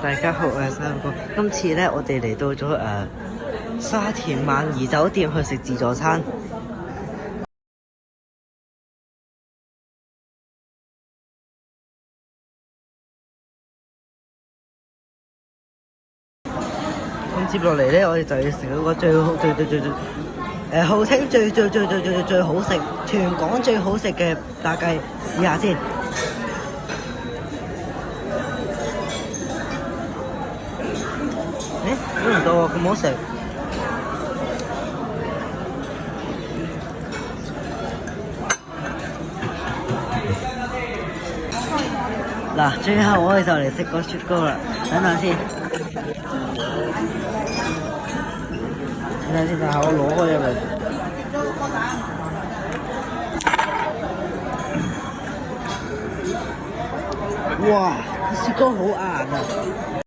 大家好，我係三哥。今次咧，我哋嚟到咗沙田萬怡酒店去食自助餐。咁接落嚟咧，我哋就要食嗰個最好號稱最好食，全港最好食嘅炸雞，試下先。估唔到喎，咁好食。嗱，最後我哋就嚟食個雪糕啦，等陣先，等下我攞開入嚟。哇，雪糕好硬啊！